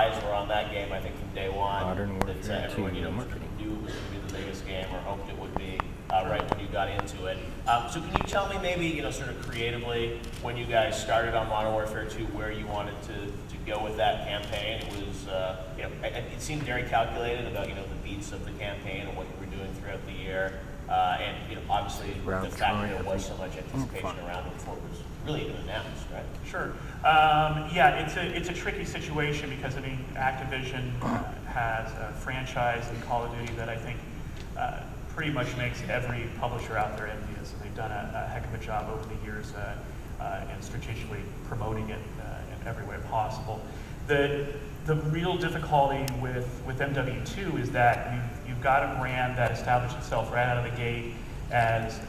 eyes were on that game, I think, from day one. Modern Warfare That everyone, 2 knew it was marketing. going to be the biggest game, or hoped it would be, right when you got into it. So can you tell me maybe, sort of creatively, when you guys started on Modern Warfare 2, where you wanted to go with that campaign? It was, it seemed very calculated about, the beats of the campaign and what you were doing throughout the year. And, obviously, Round the fact that Troy, there was so much anticipation fun. around it before it was really even announced, right? Sure. It's a tricky situation because, Activision has a franchise in Call of Duty that I think pretty much makes every publisher out there envious. And they've done a heck of a job over the years and strategically promoting it in every way possible. The real difficulty with MW2 is that you've got a brand that established itself right out of the gate as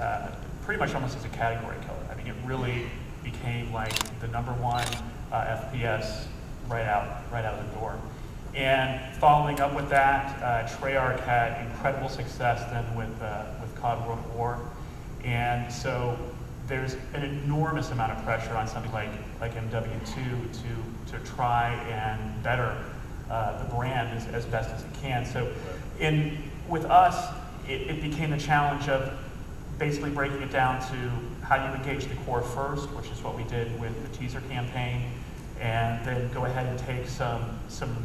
pretty much almost as a category killer. It really became like the #1 FPS right out of the door. And following up with that, Treyarch had incredible success then with COD World at War. And so there's an enormous amount of pressure on something like MW2 to try and better the brand as best as it can. So with us, it became a challenge of basically breaking it down to how you engage the core first, which is what we did with the teaser campaign, and then go ahead and take some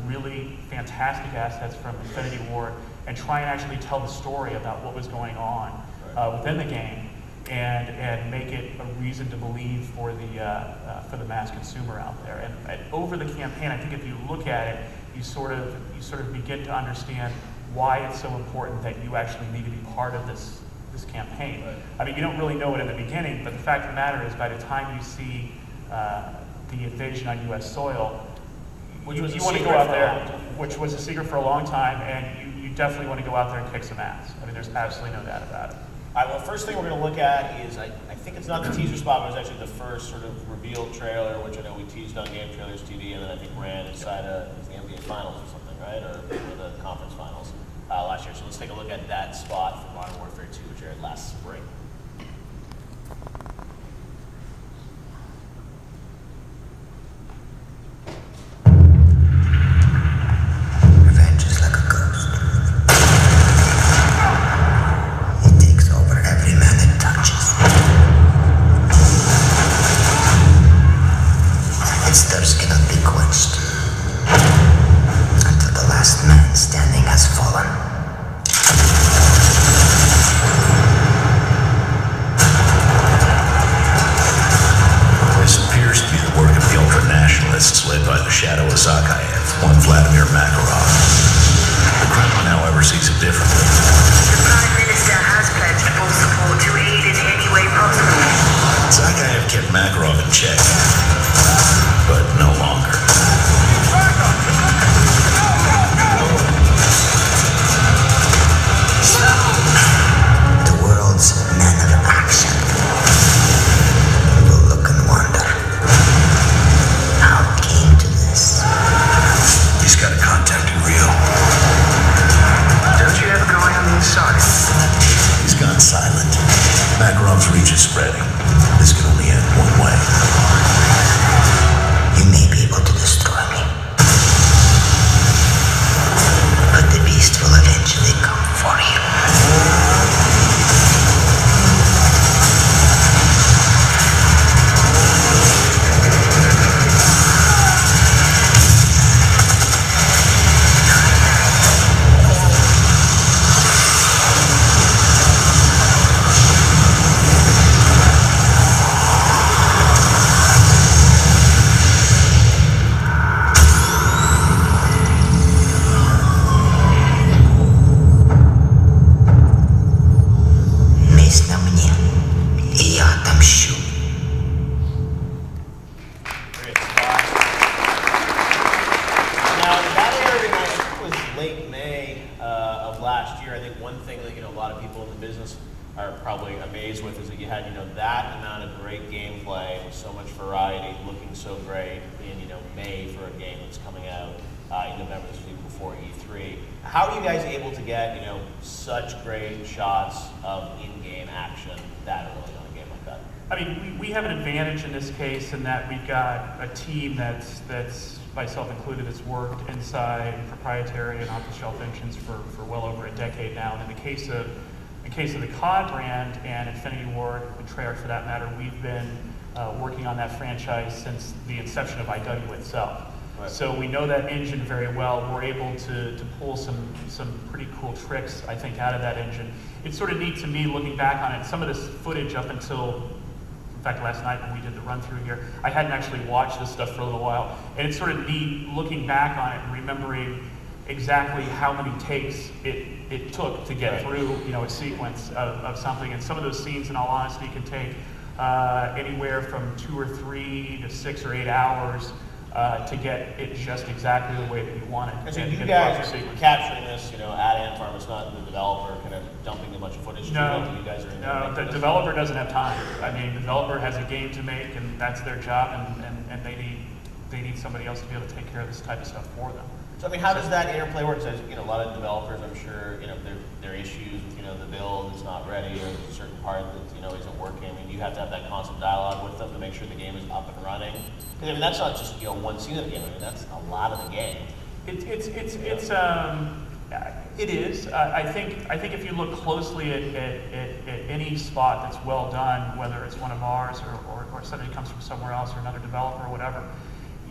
really fantastic assets from Infinity Ward and try and actually tell the story about what was going on within the game, and make it a reason to believe for the mass consumer out there. And over the campaign, I think if you look at it, you sort of begin to understand why it's so important that you actually need to be part of this campaign. Right. You don't really know it in the beginning, but the fact of the matter is, by the time you see the invasion on U.S. soil, you want to go out there, which was a secret for a long time, and you definitely want to go out there and kick some ass. There's absolutely no doubt about it. All right, well, the first thing we're going to look at is, I think it's not the teaser spot, but it's actually the first sort of revealed trailer, which I know we teased on Game Trailers TV, and then I think ran inside the NBA Finals or something, right? Or the conference finals last year. So let's take a look at that spot from Modern Warfare 2, which aired last spring. Revenge is like a ghost. It takes over every man it touches. Its thirst cannot be quenched until the last man standing has fallen. This appears to be the work of the ultra-nationalists led by the Shadow of Zakayev, one Vladimir Makarov. The Kremlin, however, sees it differently. The Prime Minister has pledged full support to aid in any way possible. Zakayev kept Makarov in check, but no longer. The world's men of action will look and wonder how it came to this. He's got a contact in Rio. Don't you ever go on the inside? He's gone silent. Makarov's reach is spreading. This can only end one way. You may be able to destroy me, but the beast will eventually come for you. Месть на мне, и я отомщу. Great spot. Now, that aired I think it was late May of last year. I think one thing that a lot of people in the business are probably amazed with is that you had that amount of great gameplay with so much variety, looking so great in May for a game that's coming out in November. This was even before E3. How are you guys able to get such great shots of in-game action that early on a game like that? We have an advantage in this case in that we've got a team that's myself included, has worked inside proprietary and off-the-shelf engines for well over a decade now. And in the case of the COD brand and Infinity Ward and Treyarch for that matter, we've been working on that franchise since the inception of IW itself. Right. So we know that engine very well. We're able to pull some pretty cool tricks, I think, out of that engine. It's sort of neat to me looking back on it. Some of this footage up until, in fact, last night when we did the run through here, I hadn't actually watched this stuff for a little while. And it's sort of neat looking back on it and remembering exactly how many takes it took to get through, a sequence of something. And some of those scenes, in all honesty, can take anywhere from 2 or 3 to 6 or 8 hours to get it just exactly the way that you want it. And so and you get guys the are sequence. capturing this, at Ant-Farm. It's not the developer kind of dumping a bunch of footage. No, to you guys are in there no, making the this. developer doesn't have time. I mean, the developer has a game to make, and that's their job, and they need somebody else to be able to take care of this type of stuff for them. So, I mean, how does that interplay work? So, a lot of developers, I'm sure, there are issues with, the build is not ready, or there's a certain part that, isn't working. I mean, you have to have that constant dialogue with them to make sure the game is up and running. Because, I mean, that's not just, one scene of the game. I mean, that's a lot of the game. It is. I think if you look closely at any spot that's well done, whether it's one of ours or something that comes from somewhere else or another developer or whatever,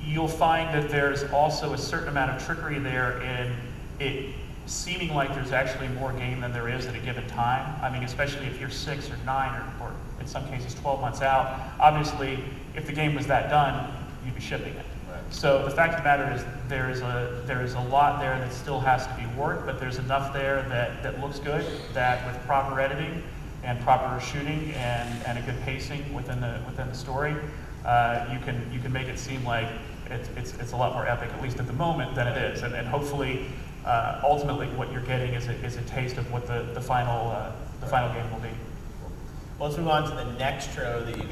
you'll find that there's also a certain amount of trickery there in it seeming like there's actually more game than there is at a given time. I mean, especially if you're 6 or 9 or in some cases 12 months out. Obviously, if the game was that done, you'd be shipping it. Right. So the fact of the matter is there is a lot there that still has to be worked, but there's enough there that looks good, that with proper editing and proper shooting and a good pacing within the story, you can make it seem like it's a lot more epic, at least at the moment, than it is. And hopefully, ultimately, what you're getting is a taste of what the final game will be. Well, let's move on to the next show that you guys